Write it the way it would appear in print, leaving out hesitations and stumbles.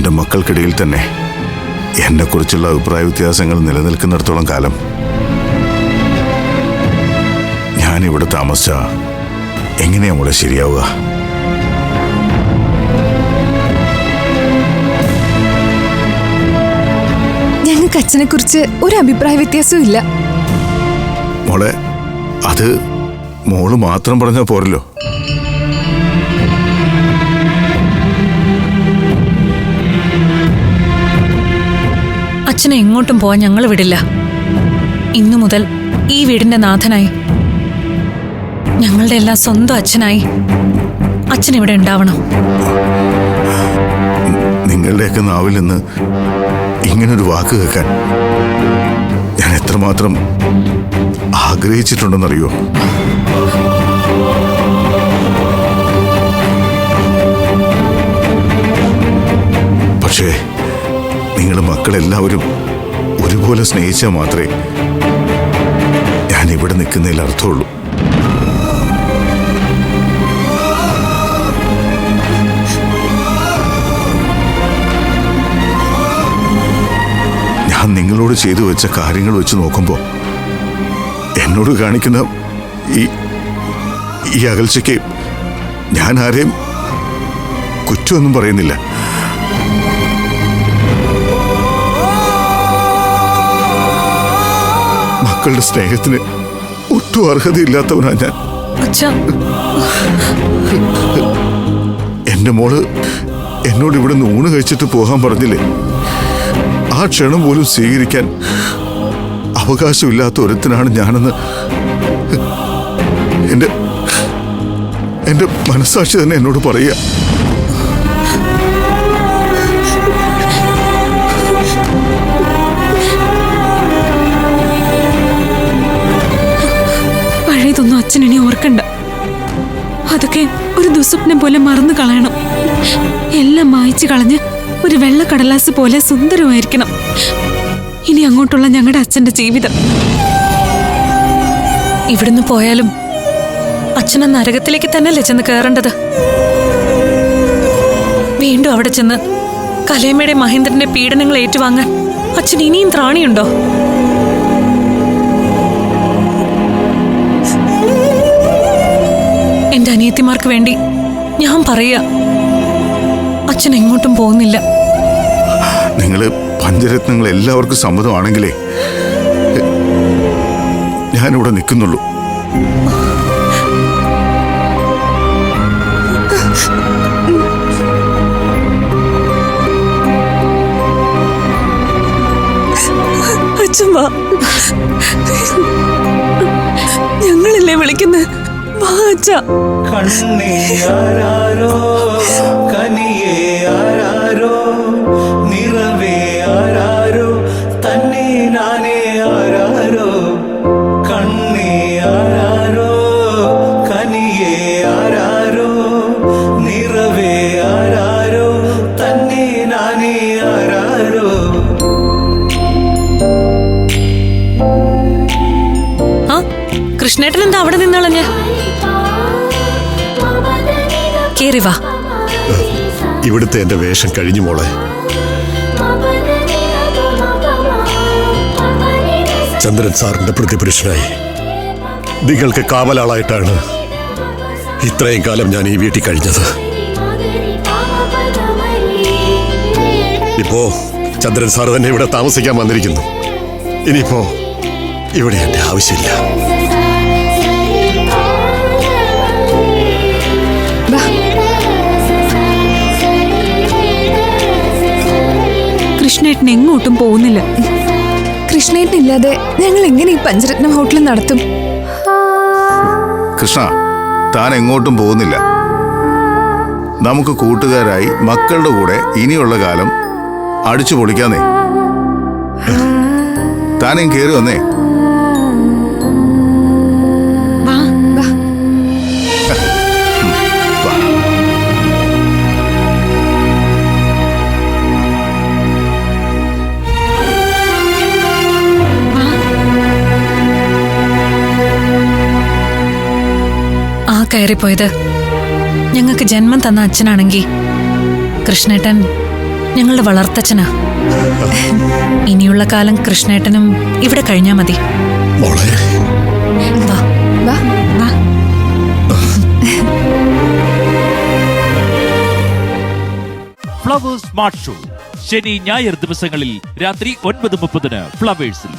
എൻ്റെ മക്കൾക്കിടയിൽ തന്നെ എന്നെക്കുറിച്ചുള്ള അഭിപ്രായ വ്യത്യാസങ്ങൾ നിലനിൽക്കുന്നിടത്തോളം കാലം ഞാനിവിടെ താമസിച്ച എങ്ങനെയാ മോളെ ശരിയാവുക? ഞങ്ങൾക്ക് അച്ഛനെ കുറിച്ച് ഒരു അഭിപ്രായ വ്യത്യാസവും ഇല്ല. മോളെ, അത് മോള് മാത്രം പറഞ്ഞാൽ പോരല്ലോ. അച്ഛനെ എങ്ങോട്ടും പോവാൻ ഞങ്ങൾ വിടില്ല. ഇന്നു മുതൽ ഈ വീടിന്റെ നാഥനായി, ഞങ്ങളുടെ എല്ലാം സ്വന്തം അച്ഛനായി അച്ഛൻ ഇവിടെ ഉണ്ടാവണം. നിങ്ങളുടെയൊക്കെ നാവിൽ നിന്ന് ഇങ്ങനൊരു വാക്ക് കേൾക്കാൻ ഞാൻ എത്രമാത്രം ആഗ്രഹിച്ചിട്ടുണ്ടെന്നറിയോ? പക്ഷേ നിങ്ങളുടെ മക്കളെല്ലാവരും ഒരുപോലെ സ്നേഹിച്ചാൽ മാത്രമേ ഞാൻ ഇവിടെ നിൽക്കുന്നതിൽ അർത്ഥമുള്ളൂ. ഞാൻ നിങ്ങളോട് ചെയ്തു വെച്ച കാര്യങ്ങൾ വെച്ച് നോക്കുമ്പോൾ എന്നോട് കാണിക്കുന്ന ഈ അകൽച്ചയ്ക്ക് ഞാൻ ആരെയും കുറ്റമൊന്നും പറയുന്നില്ല. മക്കളുടെ സ്നേഹത്തിന് ഒട്ടും അർഹതയില്ലാത്തവനാ ഞാൻ. എന്റെ മോള് എന്നോട് ഇവിടെ നിന്ന് ഊണ് കഴിച്ചിട്ട് പോകാൻ പറഞ്ഞില്ലേ? ആ ക്ഷണം പോലും സ്വീകരിക്കാൻ അവകാശമില്ലാത്ത ഒരുത്തനാണ് ഞാനെന്ന് എന്റെ മനസ്സാക്ഷി തന്നെ എന്നോട് പറയുക. പഴയതൊന്നും അച്ഛനെ ഓർക്കണ്ട. അതൊക്കെ ഒരു ദുസ്വപ്നം പോലെ മറന്നു കളയണം. എല്ലാം മായ്ച്ചു കളഞ്ഞ് ഒരു വെള്ളക്കടലാസ് പോലെ സുന്ദരമായിരിക്കണം ഇനി അങ്ങോട്ടുള്ള ഞങ്ങളുടെ അച്ഛന്റെ ജീവിതം. ഇവിടുന്ന് പോയാലും അച്ഛനെ നരകത്തിലേക്ക് തന്നെയല്ലേ ചെന്ന് കയറേണ്ടത്. വീണ്ടും അവിടെ ചെന്ന് കലയമ്മയുടെ മഹേന്ദ്രന്റെ പീഡനങ്ങൾ ഏറ്റുവാങ്ങാൻ അച്ഛൻ ഇനിയും ത്രാണിയുണ്ടോ? എന്റെ അനിയത്തിമാർക്ക് വേണ്ടി ഞാൻ പറയാ, അച്ഛൻ എങ്ങോട്ടും പോകുന്നില്ല. നിങ്ങള് പഞ്ചരത്നങ്ങൾ എല്ലാവർക്കും സമ്മതമാണെങ്കിലേ ഞാനിവിടെ നിൽക്കുന്നുള്ളൂ. അച്ഛൻ വാ, ഞങ്ങളല്ലേ വിളിക്കുന്നത്. വാ അച്ഛ. കണ്ണേ ആരാരോ, കനിയേ ആരാരോ, നിറവേ ആരാരോ, തന്നെ നാനേ ആരാരോ. കണ്ണേ ആരാരോ, കനിയേ ആരാരോ, നിറവേ ആരാരോ, തന്നെ നാനേ ആരാരോ. ആ കൃഷ്ണേട്ടൻ എന്താ അവിടെ നിന്നളഞ്ഞ? കേറി വാ. ഇവിടുത്തെ എന്റെ വേഷം കഴിഞ്ഞു മോളെ. ചന്ദ്രൻ സാറിന്റെ പ്രതിപുരുഷനായി നിങ്ങൾക്ക് കാവലാളായിട്ടാണ് ഇത്രയും കാലം ഞാൻ ഈ വീട്ടിൽ കഴിഞ്ഞത്. ഇപ്പോ ചന്ദ്രൻ സാർ തന്നെ ഇവിടെ താമസിക്കാൻ വന്നിരിക്കുന്നു. ഇനിയിപ്പോ ഇവിടെ എന്റെ ആവശ്യമില്ല. കൃഷ്ണേട്ടൻ എങ്ങോട്ടും പോകുന്നില്ല. കൃഷ്ണേട്ടനില്ലാതെ ഞങ്ങൾ എങ്ങനെ ഈ പഞ്ചരത്നം ഹോട്ടൽ നടത്തും? കൃഷ്ണ, താൻ എങ്ങോട്ടും പോകുന്നില്ല. നമുക്ക് കൂട്ടുകാരായി മക്കളുടെ കൂടെ ഇനിയുള്ള കാലം അടിച്ചു പൊളിക്കാന്നേ. താനും കയറി വന്നേ. കയറിപ്പോയത് ഞങ്ങൾക്ക് ജന്മം തന്ന അച്ഛനാണെങ്കിൽ കൃഷ്ണേട്ടൻ ഞങ്ങളുടെ വളർത്തച്ഛനാ. ഇനിയുള്ള കാലം കൃഷ്ണേട്ടനും ഇവിടെ കഴിഞ്ഞാ മതി. മോളെ വാ. വാ വാ. ഫ്ലവേഴ്സ് സ്മാർട്ട് ഷോ ശനി ഞായർ ദിവസങ്ങളിൽ രാത്രി 9:30 ഫ്ലവേഴ്സിൽ.